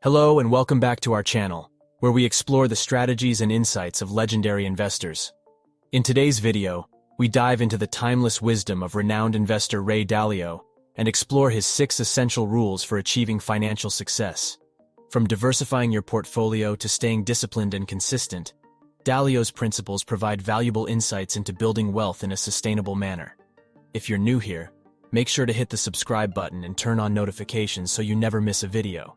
Hello and welcome back to our channel, where we explore the strategies and insights of legendary investors. In today's video, we dive into the timeless wisdom of renowned investor Ray Dalio and explore his 6 essential rules for achieving financial success. From diversifying your portfolio to staying disciplined and consistent, Dalio's principles provide valuable insights into building wealth in a sustainable manner. If you're new here, make sure to hit the subscribe button and turn on notifications so you never miss a video.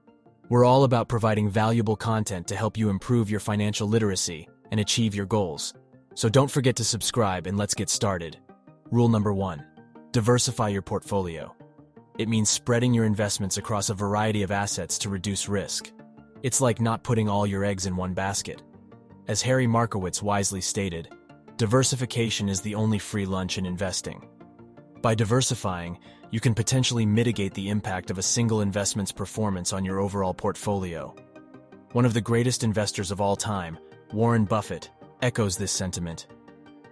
We're all about providing valuable content to help you improve your financial literacy and achieve your goals. So don't forget to subscribe and let's get started. Rule number 1. Diversify your portfolio. It means spreading your investments across a variety of assets to reduce risk. It's like not putting all your eggs in one basket. As Harry Markowitz wisely stated, diversification is the only free lunch in investing. By diversifying, you can potentially mitigate the impact of a single investment's performance on your overall portfolio. One of the greatest investors of all time, Warren Buffett, echoes this sentiment.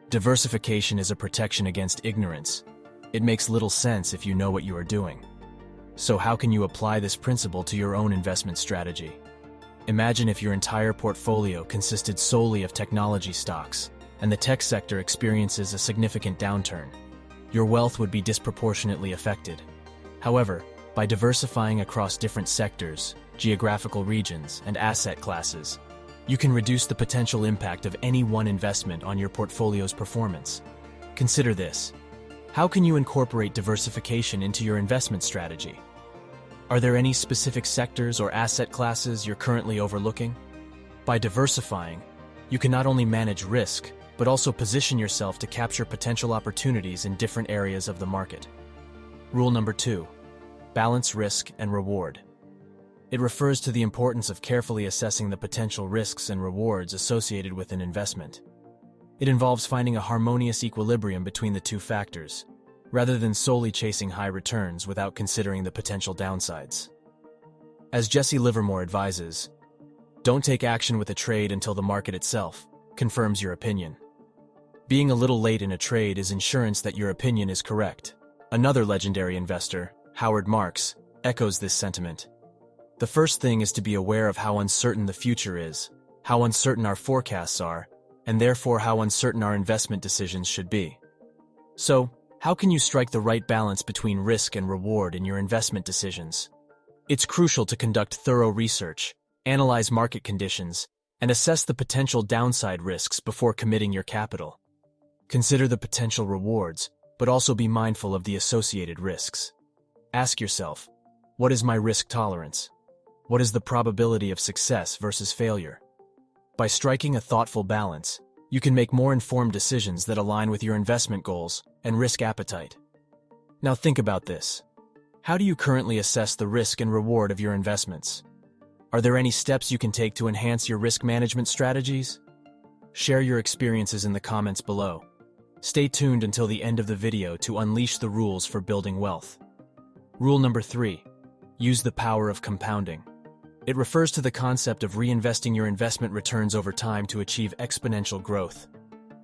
Diversification is a protection against ignorance. It makes little sense if you know what you are doing. So how can you apply this principle to your own investment strategy? Imagine if your entire portfolio consisted solely of technology stocks, and the tech sector experiences a significant downturn. Your wealth would be disproportionately affected. However, by diversifying across different sectors, geographical regions, and asset classes, you can reduce the potential impact of any one investment on your portfolio's performance. Consider this. How can you incorporate diversification into your investment strategy? Are there any specific sectors or asset classes you're currently overlooking? By diversifying, you can not only manage risk, but also position yourself to capture potential opportunities in different areas of the market. Rule number 2. Balance risk and reward. It refers to the importance of carefully assessing the potential risks and rewards associated with an investment. It involves finding a harmonious equilibrium between the two factors, rather than solely chasing high returns without considering the potential downsides. As Jesse Livermore advises, don't take action with a trade until the market itself confirms your opinion. Being a little late in a trade is insurance that your opinion is correct. Another legendary investor, Howard Marks, echoes this sentiment. The first thing is to be aware of how uncertain the future is, how uncertain our forecasts are, and therefore how uncertain our investment decisions should be. So, how can you strike the right balance between risk and reward in your investment decisions? It's crucial to conduct thorough research, analyze market conditions, and assess the potential downside risks before committing your capital. Consider the potential rewards, but also be mindful of the associated risks. Ask yourself, what is my risk tolerance? What is the probability of success versus failure? By striking a thoughtful balance, you can make more informed decisions that align with your investment goals and risk appetite. Now think about this. How do you currently assess the risk and reward of your investments? Are there any steps you can take to enhance your risk management strategies? Share your experiences in the comments below. Stay tuned until the end of the video to unleash the rules for building wealth. Rule number 3. Use the power of compounding. It refers to the concept of reinvesting your investment returns over time to achieve exponential growth.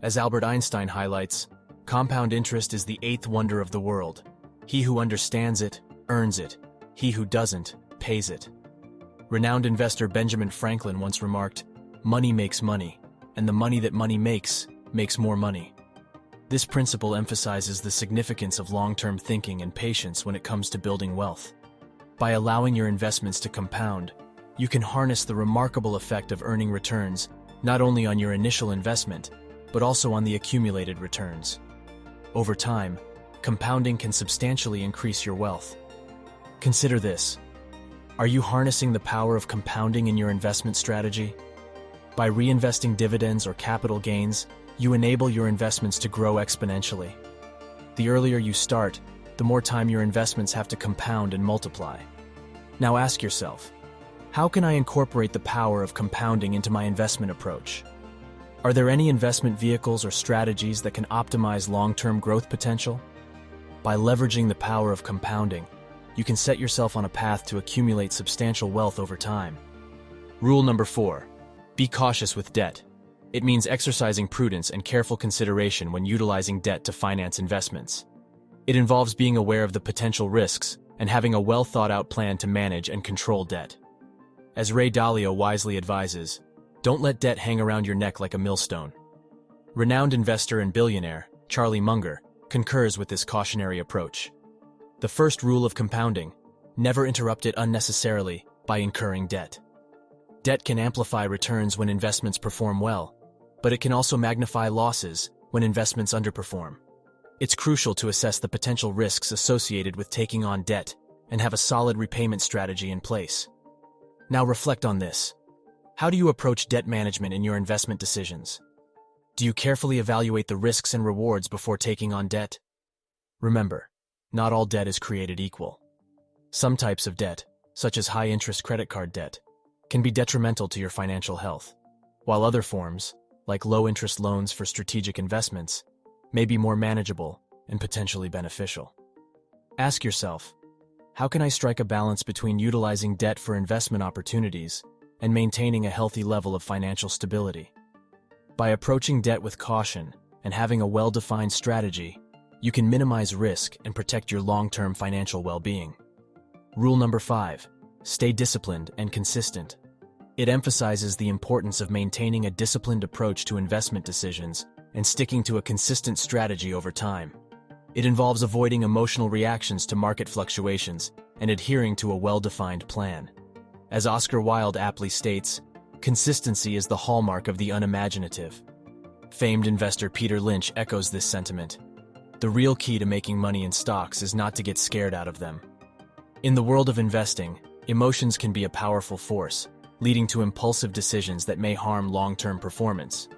As Albert Einstein highlights, compound interest is the 8th wonder of the world. He who understands it, earns it. He who doesn't, pays it. Renowned investor Benjamin Franklin once remarked, "Money makes money, and the money that money makes more money." This principle emphasizes the significance of long-term thinking and patience when it comes to building wealth. By allowing your investments to compound, you can harness the remarkable effect of earning returns not only on your initial investment, but also on the accumulated returns. Over time, compounding can substantially increase your wealth. Consider this. Are you harnessing the power of compounding in your investment strategy? By reinvesting dividends or capital gains, you enable your investments to grow exponentially. The earlier you start, the more time your investments have to compound and multiply. Now ask yourself, how can I incorporate the power of compounding into my investment approach? Are there any investment vehicles or strategies that can optimize long-term growth potential? By leveraging the power of compounding, you can set yourself on a path to accumulate substantial wealth over time. Rule number 4. Be cautious with debt. It means exercising prudence and careful consideration when utilizing debt to finance investments. It involves being aware of the potential risks and having a well-thought-out plan to manage and control debt. As Ray Dalio wisely advises, don't let debt hang around your neck like a millstone. Renowned investor and billionaire, Charlie Munger, concurs with this cautionary approach. The first rule of compounding: never interrupt it unnecessarily by incurring debt. Debt can amplify returns when investments perform well, but it can also magnify losses when investments underperform. It's crucial to assess the potential risks associated with taking on debt and have a solid repayment strategy in place. Now reflect on this. How do you approach debt management in your investment decisions? Do you carefully evaluate the risks and rewards before taking on debt? Remember, not all debt is created equal. Some types of debt, such as high-interest credit card debt, can be detrimental to your financial health, while other forms, like low-interest loans for strategic investments, may be more manageable and potentially beneficial. Ask yourself, how can I strike a balance between utilizing debt for investment opportunities and maintaining a healthy level of financial stability? By approaching debt with caution and having a well-defined strategy, you can minimize risk and protect your long-term financial well-being. Rule number 5, stay disciplined and consistent. It emphasizes the importance of maintaining a disciplined approach to investment decisions and sticking to a consistent strategy over time. It involves avoiding emotional reactions to market fluctuations and adhering to a well-defined plan. As Oscar Wilde aptly states, consistency is the hallmark of the unimaginative. Famed investor Peter Lynch echoes this sentiment. The real key to making money in stocks is not to get scared out of them. In the world of investing, emotions can be a powerful force, leading to impulsive decisions that may harm long-term performance.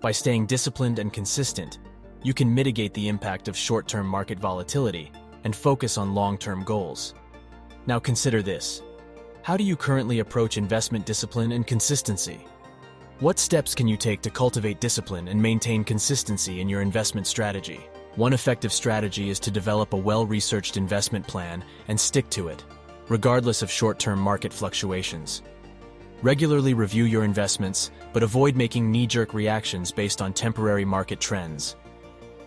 By staying disciplined and consistent, you can mitigate the impact of short-term market volatility and focus on long-term goals. Now consider this. How do you currently approach investment discipline and consistency? What steps can you take to cultivate discipline and maintain consistency in your investment strategy? One effective strategy is to develop a well-researched investment plan and stick to it, regardless of short-term market fluctuations. Regularly review your investments, but avoid making knee-jerk reactions based on temporary market trends.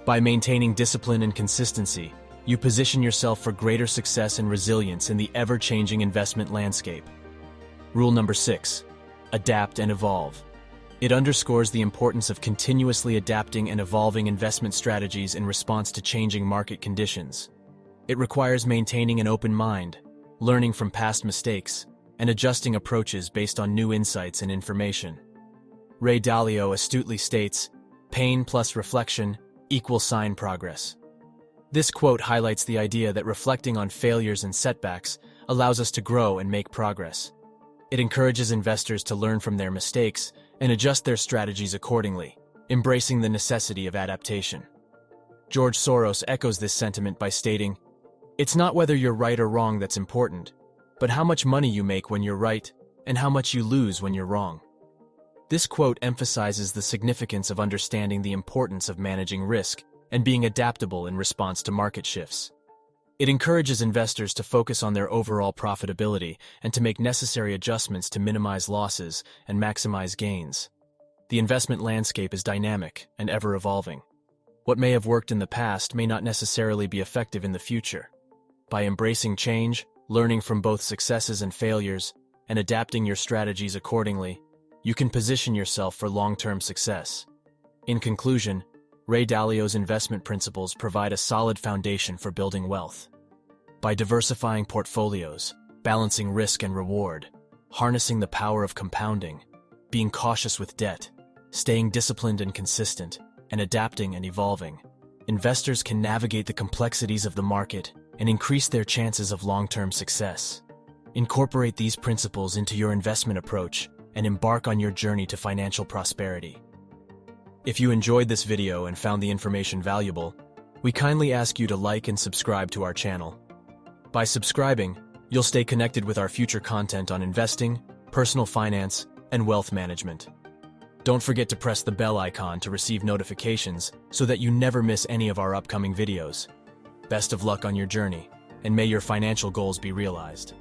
By maintaining discipline and consistency, you position yourself for greater success and resilience in the ever-changing investment landscape. Rule number 6, adapt and evolve. It underscores the importance of continuously adapting and evolving investment strategies in response to changing market conditions. It requires maintaining an open mind, learning from past mistakes, and adjusting approaches based on new insights and information. Ray Dalio astutely states, "Pain plus reflection equals progress." This quote highlights the idea that reflecting on failures and setbacks allows us to grow and make progress. It encourages investors to learn from their mistakes and adjust their strategies accordingly, embracing the necessity of adaptation. George Soros echoes this sentiment by stating, "It's not whether you're right or wrong that's important, but how much money you make when you're right and how much you lose when you're wrong." This quote emphasizes the significance of understanding the importance of managing risk and being adaptable in response to market shifts. It encourages investors to focus on their overall profitability and to make necessary adjustments to minimize losses and maximize gains. The investment landscape is dynamic and ever-evolving. What may have worked in the past may not necessarily be effective in the future. By embracing change, learning from both successes and failures, and adapting your strategies accordingly, you can position yourself for long-term success. In conclusion, Ray Dalio's investment principles provide a solid foundation for building wealth. By diversifying portfolios, balancing risk and reward, harnessing the power of compounding, being cautious with debt, staying disciplined and consistent, and adapting and evolving, investors can navigate the complexities of the market and increase their chances of long-term success. Incorporate these principles into your investment approach and embark on your journey to financial prosperity. If you enjoyed this video and found the information valuable, we kindly ask you to like and subscribe to our channel. By subscribing, you'll stay connected with our future content on investing, personal finance, and wealth management. Don't forget to press the bell icon to receive notifications so that you never miss any of our upcoming videos. Best of luck on your journey, and may your financial goals be realized.